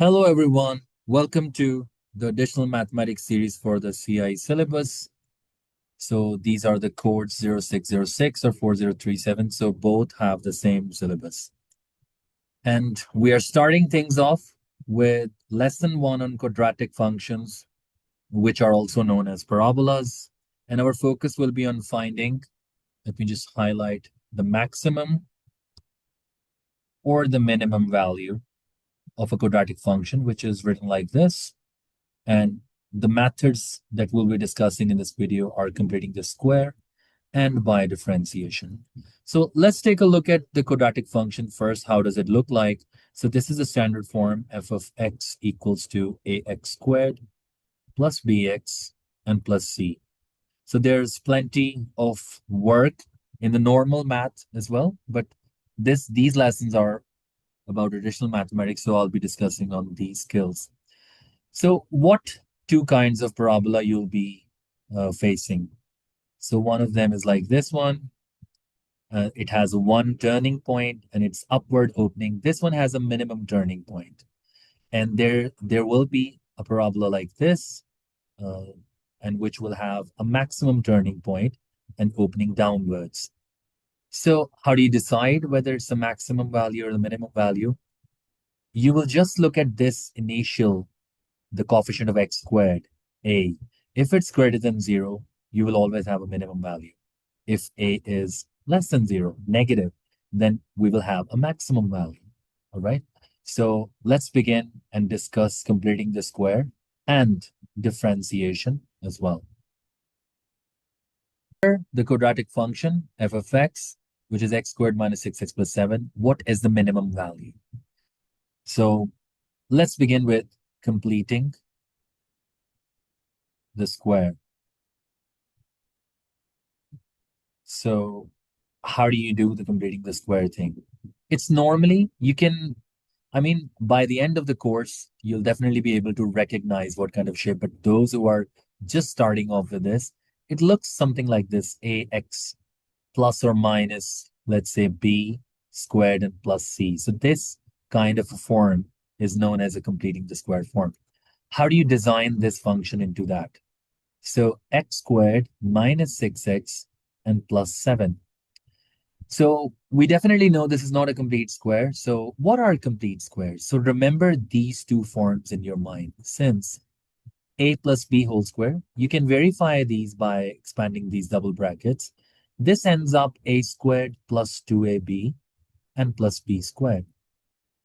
Hello, everyone. Welcome to the additional mathematics series for the CI syllabus. So these are the codes 0606 or 4037. So both have the same syllabus. And we are starting things off with lesson one on quadratic functions, which are also known as parabolas. And our focus will be on finding, let me just highlight the maximum or the minimum value of a quadratic function, which is written like this. And the methods that we'll be discussing in this video are completing the square and by differentiation. So let's take a look at the quadratic function first. How does it look like? So this is a standard form, f of x equals to ax squared plus bx and plus c. So there's plenty of work in the normal math as well, but these lessons are about additional mathematics, so I'll be discussing on these skills. So what two kinds of parabola you'll be facing? So one of them is like this one. It has one turning point and it's upward opening. This one has a minimum turning point. And there will be a parabola like this, uh, and which will have a maximum turning point and opening downwards. So how do you decide whether it's the maximum value or the minimum value? You will just look at this initial, the coefficient of x squared, a. If it's greater than 0, you will always have a minimum value. If a is less than 0, negative, then we will have a maximum value. All right. So let's begin and discuss completing the square and differentiation as well. The quadratic function f of x, which is x squared minus 6x plus 7, what is the minimum value? So let's begin with completing the square. So how do you do the completing the square thing? It's normally by the end of the course, you'll definitely be able to recognize what kind of shape, but those who are just starting off with this, it looks something like this, ax plus or minus, let's say b squared and plus c. So this kind of a form is known as a completing the square form. How do you design this function into that? So x squared minus 6x and plus 7. So we definitely know this is not a complete square. So what are complete squares? So remember these two forms in your mind. Since a plus b whole square, you can verify these by expanding these double brackets. This ends up a squared plus 2ab and plus b squared.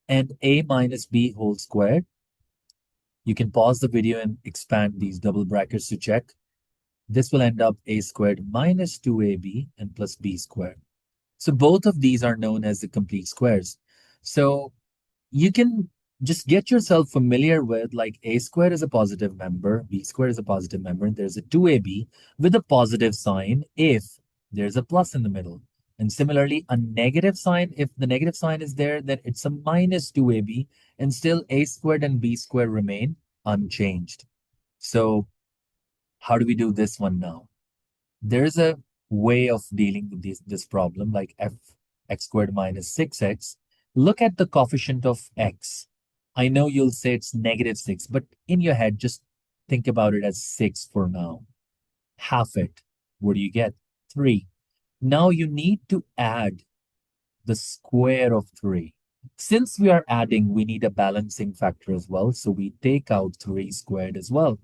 And a minus b whole squared, you can pause the video and expand these double brackets to check. This will end up a squared minus 2ab and plus b squared. So both of these are known as the complete squares. So you can just get yourself familiar with like a squared is a positive member, b squared is a positive member, and there's a 2ab with a positive sign if there's a plus in the middle. And similarly, a negative sign, if the negative sign is there, then it's a minus 2ab, and still a squared and b squared remain unchanged. So how do we do this one now? There's a way of dealing with this problem, like x squared minus 6x. Look at the coefficient of x. I know you'll say it's negative 6, but in your head, just think about it as 6 for now. Half it. What do you get? 3. Now you need to add the square of 3. Since we are adding, we need a balancing factor as well. So we take out 3 squared as well.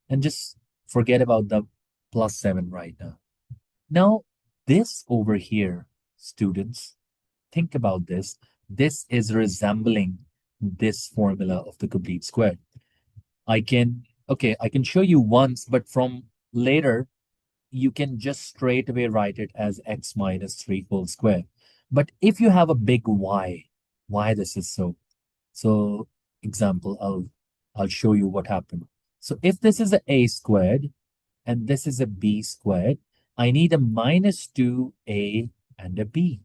And just forget about the plus 7 right now. Now, this over here, students, think about this. This is resembling this formula of the complete square. I can show you once, but from later, you can just straight away write it as x minus 3 whole square. But if you have a big y, why this is so? So, example, I'll show you what happened. So if this is a squared and this is a b squared, I need a minus 2a and a b.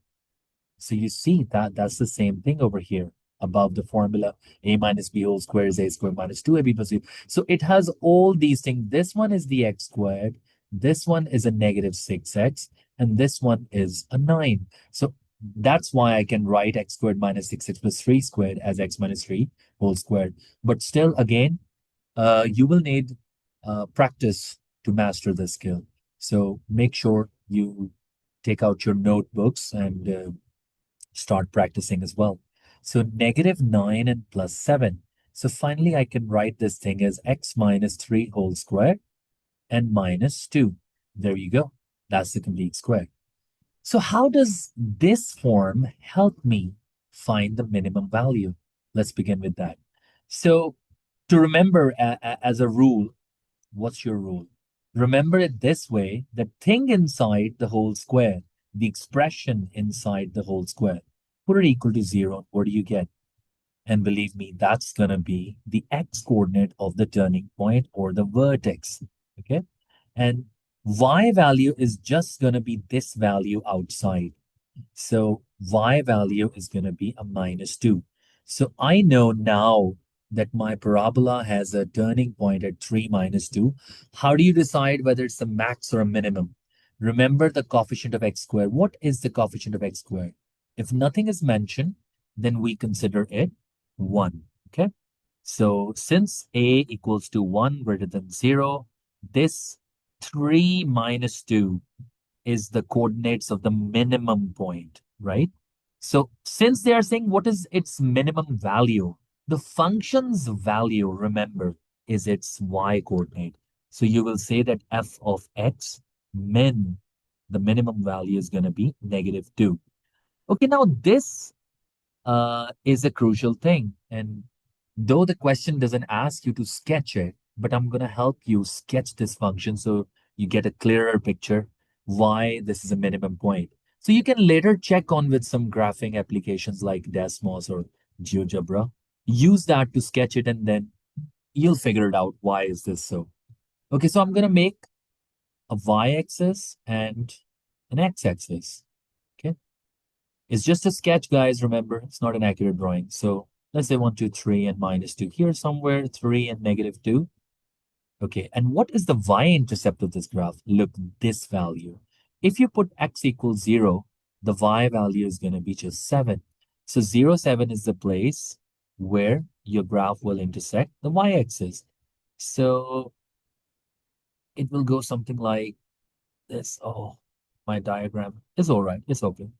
So you see that that's the same thing over here above the formula. A minus b whole square is a squared minus 2ab plus b. So it has all these things. This one is the x squared. This one is a negative 6x. And this one is a 9. So That's why I can write x squared minus 6x plus 3 squared as x minus 3 whole squared. But still, again, you will need practice to master this skill. So make sure you take out your notebooks and start practicing as well. So -9 and +7. So finally, I can write this thing as x minus 3 whole square and minus 2. There you go. That's the complete square. So how does this form help me find the minimum value? Let's begin with that. So to remember as a rule, what's your rule? Remember it this way: the thing inside the whole square, the expression inside the whole square, put it equal to 0. What do you get? And believe me, that's going to be the x coordinate of the turning point or the vertex. Okay. And y value is just going to be this value outside. So y value is going to be a -2. So I know now that my parabola has a turning point at 3 minus 2. How do you decide whether it's a max or a minimum? Remember the coefficient of x squared. What is the coefficient of x squared? If nothing is mentioned, then we consider it 1. Okay. So since a equals to 1 greater than 0, this 3 minus 2 is the coordinates of the minimum point, right? So since they are saying what is its minimum value, the function's value, remember, is its y coordinate. So you will say that f of x min, the minimum value is going to be -2. Okay, now this is a crucial thing. And though the question doesn't ask you to sketch it, but I'm going to help you sketch this function so you get a clearer picture why this is a minimum point. So you can later check on with some graphing applications like Desmos or GeoGebra. Use that to sketch it, and then you'll figure it out. Why is this so? Okay, so I'm going to make a y-axis and an x-axis. Okay. It's just a sketch, guys. Remember, it's not an accurate drawing. So let's say 1, 2, 3, and -2. Here somewhere, 3 and -2. Okay, and what is the y-intercept of this graph? Look, this value. If you put x equals 0, the y value is going to be just 7. So 0, 7 is the place where your graph will intersect the y-axis. So it will go something like this. Oh, my diagram is all right. It's okay.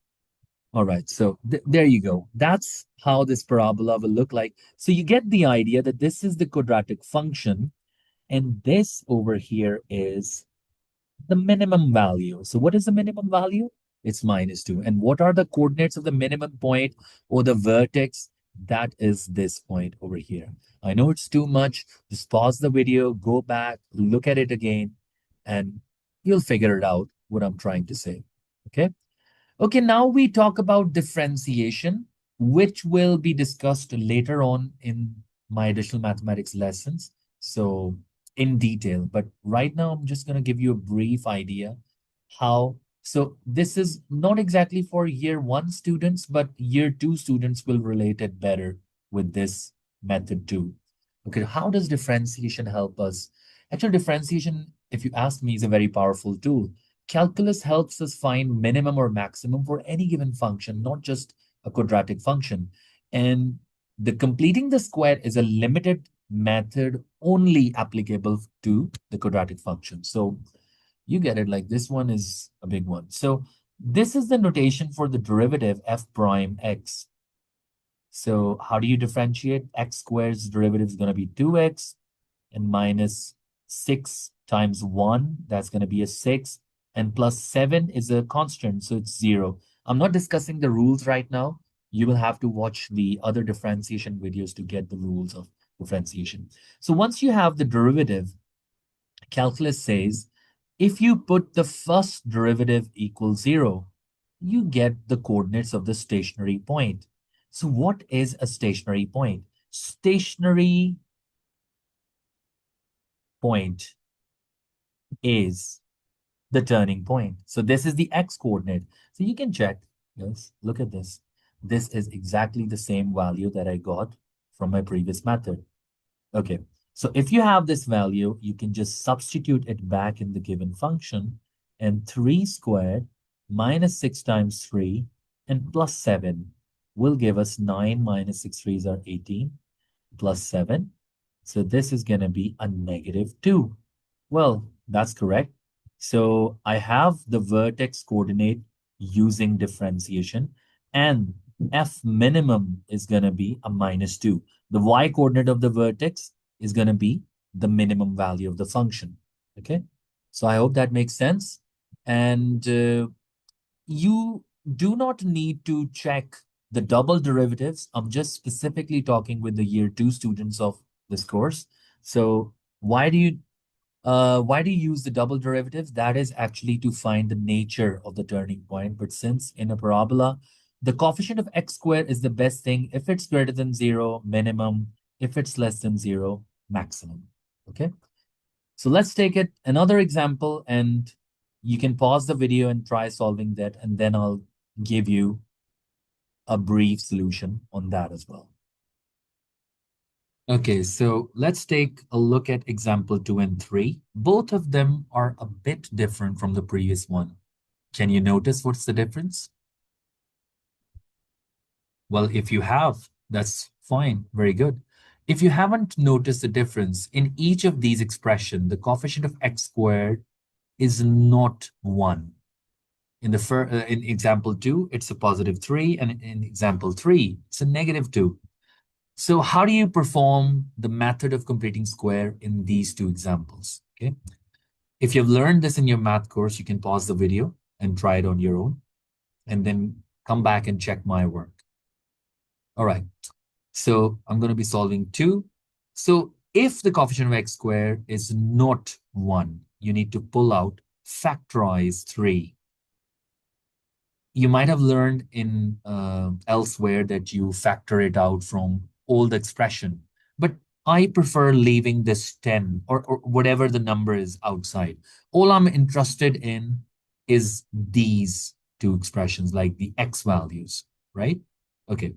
All right, so there you go. That's how this parabola will look like. So you get the idea that this is the quadratic function, and this over here is the minimum value. So what is the minimum value? It's -2. And what are the coordinates of the minimum point or the vertex? That is this point over here. I know it's too much. Just pause the video, go back, look at it again, and you'll figure it out what I'm trying to say. Okay. Okay, now we talk about differentiation, which will be discussed later on in my additional mathematics lessons. So in detail, but right now I'm just going to give you a brief idea how. So this is not exactly for year 1 students, but year 2 students will relate it better with this method too. Okay, how does differentiation help us? Actually, differentiation, if you ask me, is a very powerful tool. Calculus helps us find minimum or maximum for any given function, not just a quadratic function. And the completing the square is a limited method only applicable to the quadratic function. So you get it, like this one is a big one. So this is the notation for the derivative f prime x. So how do you differentiate? X squared's derivative is going to be 2x and minus 6 times 1, that's going to be a 6, and plus 7 is a constant, so it's 0. I'm not discussing the rules right now. You will have to watch the other differentiation videos to get the rules of differentiation. So once you have the derivative, calculus says if you put the first derivative equals 0, you get the coordinates of the stationary point. So what is a stationary point? Stationary point is the turning point. So this is the x coordinate. So you can check. Yes, look at this. This is exactly the same value that I got from my previous method. Okay, so if you have this value, you can just substitute it back in the given function, and 3 squared minus 6 times 3 And plus 7 will give us 9 minus 6 threes are 18 plus 7. So this is going to be a negative 2. Well, that's correct. So I have the vertex coordinate using differentiation, and F minimum is going to be a minus 2. The y coordinate of the vertex is going to be the minimum value of the function. Okay. So I hope that makes sense. And you do not need to check the double derivatives. I'm just specifically talking with the year 2 students of this course. So why do you use the double derivatives? That is actually to find the nature of the turning point. But since in a parabola, the coefficient of x squared is the best thing. If it's greater than 0, minimum. If it's less than 0, maximum. Okay. So let's take it another example, and you can pause the video and try solving that, and then I'll give you a brief solution on that as well. Okay, so let's take a look at example 2 and 3. Both of them are a bit different from the previous one. Can you notice what's the difference? Well, if you have, that's fine, very good. If you haven't noticed the difference, in each of these expressions, the coefficient of x squared is not 1. In example 2, it's a positive 3, and in example 3, it's a negative 2. So how do you perform the method of completing square in these two examples? Okay. If you've learned this in your math course, you can pause the video and try it on your own, and then come back and check my work. All right. So I'm going to be solving 2. So if the coefficient of x squared is not 1, you need to pull out factorize 3. You might have learned in elsewhere that you factor it out from old expression, but I prefer leaving this 10 or whatever the number is outside. All I'm interested in is these two expressions, like the x values, right? Okay.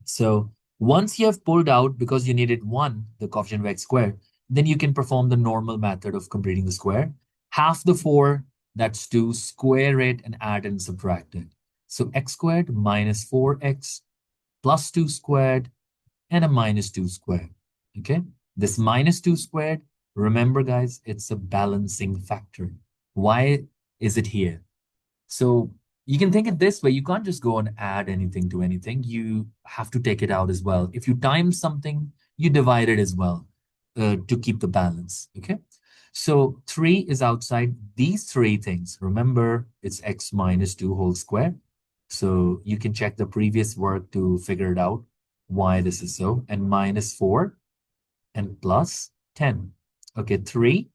So once you have pulled out, because you needed 1, the coefficient of x squared, then you can perform the normal method of completing the square. Half the 4, that's 2, square it and add and subtract it. So x squared minus 4x plus 2 squared and a minus 2 squared. Okay? This minus 2 squared, remember guys, it's a balancing factor. Why is it here? So you can think it this way. You can't just go and add anything to anything. You have to take it out as well. If you times something, you divide it as well to keep the balance. Okay. So 3 is outside these 3 things. Remember, it's x minus 2 whole square. So you can check the previous work to figure it out why this is so. And minus 4 and plus 10. Okay, 3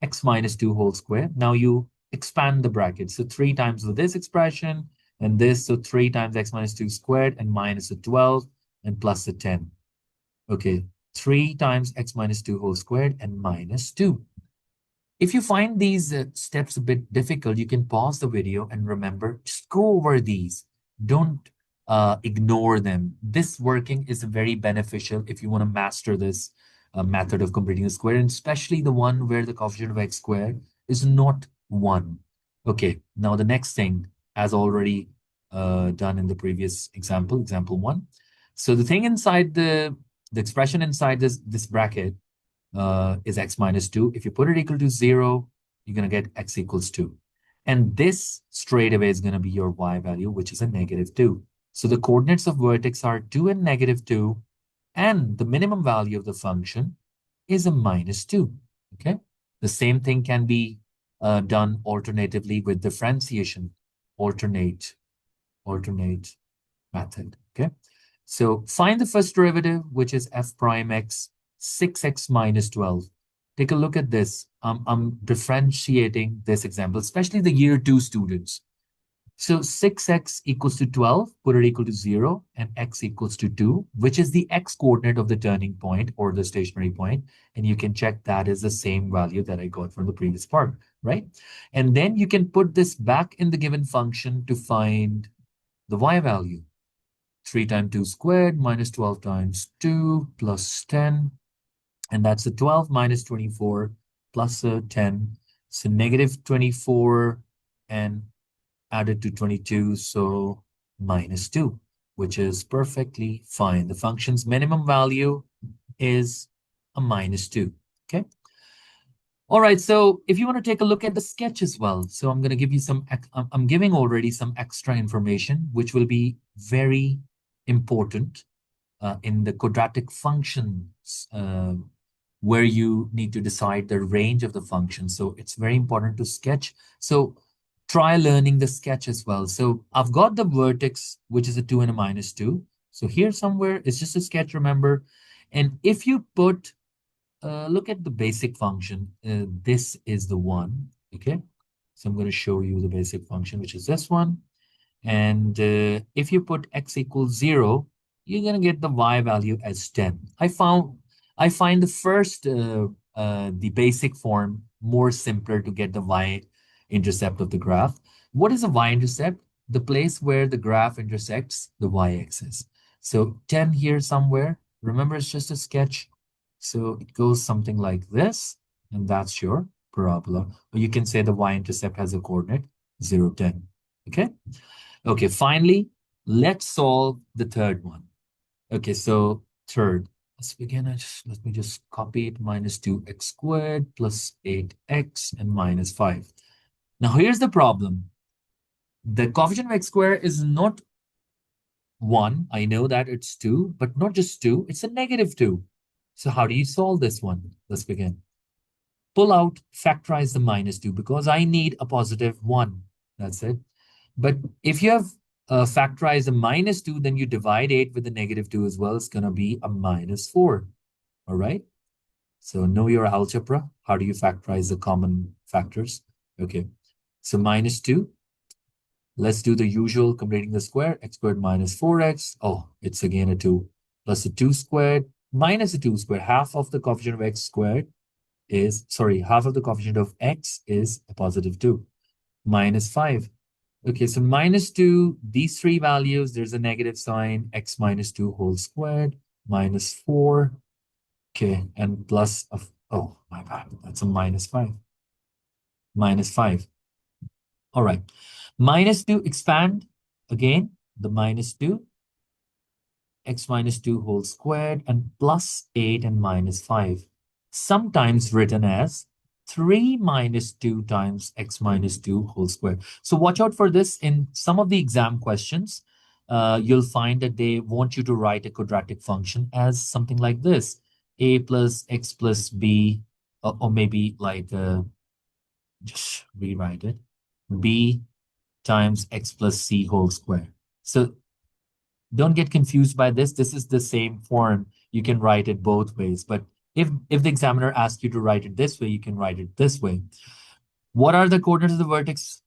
x minus 2 whole square. Now you expand the bracket. So 3 times with this expression and this. So 3 times x minus 2 squared and minus a 12 and plus a 10. Okay, 3 times x minus 2 whole squared and minus 2. If you find these steps a bit difficult, you can pause the video and remember, just go over these. Don't ignore them. This working is very beneficial if you want to master this method of completing a square, and especially the one where the coefficient of x squared is not 1. Okay, now the next thing, as already done in the previous example, example 1. So the thing inside the expression inside this bracket is x minus 2. If you put it equal to 0, you're going to get x equals 2. And this straight away is going to be your y value, which is a negative 2. So the coordinates of vertex are 2 and negative 2, and the minimum value of the function is a minus 2. Okay. The same thing can be done alternatively with differentiation, alternate method. Okay. So find the first derivative, which is f prime x, 6x minus 12. Take a look at this. I'm differentiating this example, especially the year 2 students. So 6x equals to 12, put it equal to 0, and x equals to 2, which is the x coordinate of the turning point or the stationary point. And you can check that is the same value that I got from the previous part, right? And then you can put this back in the given function to find the y value. 3 times 2 squared minus 12 times 2 plus 10. And that's a 12 minus 24 plus a 10. So negative 24 and added to 22. So -2, which is perfectly fine. The function's minimum value is a -2. Okay. All right. So if you want to take a look at the sketch as well, so I'm going to give you I'm giving already some extra information, which will be very important in the quadratic functions where you need to decide the range of the function. So it's very important to sketch. So try learning the sketch as well. So I've got the vertex, which is a 2 and a -2. So here somewhere, it's just a sketch, remember. And if you put, look at the basic function. This is the one, okay? So I'm going to show you the basic function, which is this one. And if you put x equals 0, you're going to get the y value as 10. I find the basic form more simpler to get the y-intercept of the graph. What is a y-intercept? The place where the graph intersects the y-axis. So 10 here somewhere. Remember, it's just a sketch. So it goes something like this, and that's your parabola. Or you can say the y-intercept has a coordinate 0, 10. Okay? Okay, finally, let's solve the third one. Okay, so third, let's begin. Let me just copy it. -2x squared plus 8x and -5. Now here's the problem. The coefficient of x squared is not 1. I know that it's 2, but not just 2, it's a -2. So how do you solve this one? Let's begin. Pull out, factorize the -2 because I need a positive 1. That's it. But if you have factorized a -2, then you divide 8 with the -2 as well. It's going to be a -4. All right. So know your algebra. How do you factorize the common factors? Okay. So -2. Let's do the usual, completing the square. X squared minus 4x. Oh, it's again a 2. Plus a 2 squared minus a 2 squared. Half of the coefficient of x squared is, sorry, half of the coefficient of x is a positive 2. -5. Okay, so -2, these three values, there's a negative sign, x -2 whole squared, -4. Okay, and plus of, oh, my bad, that's a -5. -5. All right. -2 expand again, the -2, x -2 whole squared, and plus 8 and -5. Sometimes written as 3 -2 times x -2 whole squared. So watch out for this. In some of the exam questions, you'll find that they want you to write a quadratic function as something like this. A plus x plus b, or maybe like, just rewrite it. B times x plus c whole square. So don't get confused by this. This is the same form. You can write it both ways. But if the examiner asks you to write it this way, you can write it this way. What are the coordinates of the vertex?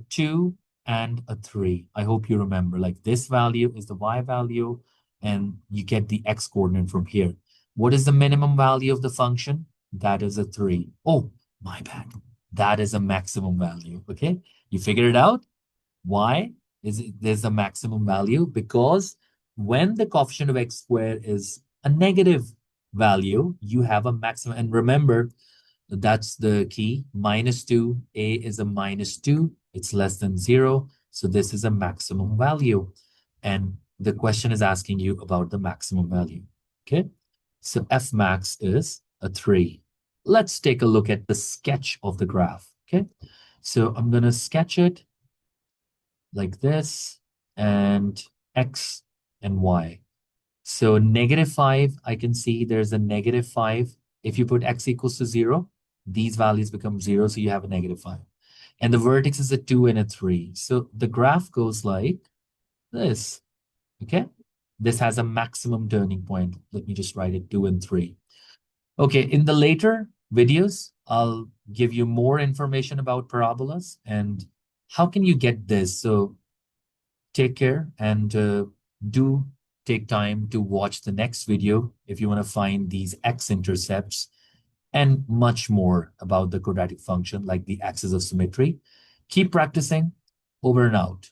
2 and a 3. I hope you remember. Like this value is the y value, and you get the x coordinate from here. What is the minimum value of the function? That is a 3. Oh, my bad. That is a maximum value. Okay, you figured it out? Why is it there's a maximum value? Because when the coefficient of x squared is a negative value, you have a maximum. And remember, that's the key. -2, a is a -2. It's less than 0. So this is a maximum value. And the question is asking you about the maximum value. Okay. So f max is a 3. Let's take a look at the sketch of the graph. Okay. So I'm going to sketch it like this, and x and y. So -5, I can see there's a -5. If you put x equals to 0, these values become 0, so you have a -5. And the vertex is a 2 and a 3. So the graph goes like this, okay? This has a maximum turning point. Let me just write it 2 and 3. Okay, in the later videos, I'll give you more information about parabolas and how can you get this. So take care and do take time to watch the next video if you want to find these x-intercepts and much more about the quadratic function like the axis of symmetry. Keep practicing. Over and out.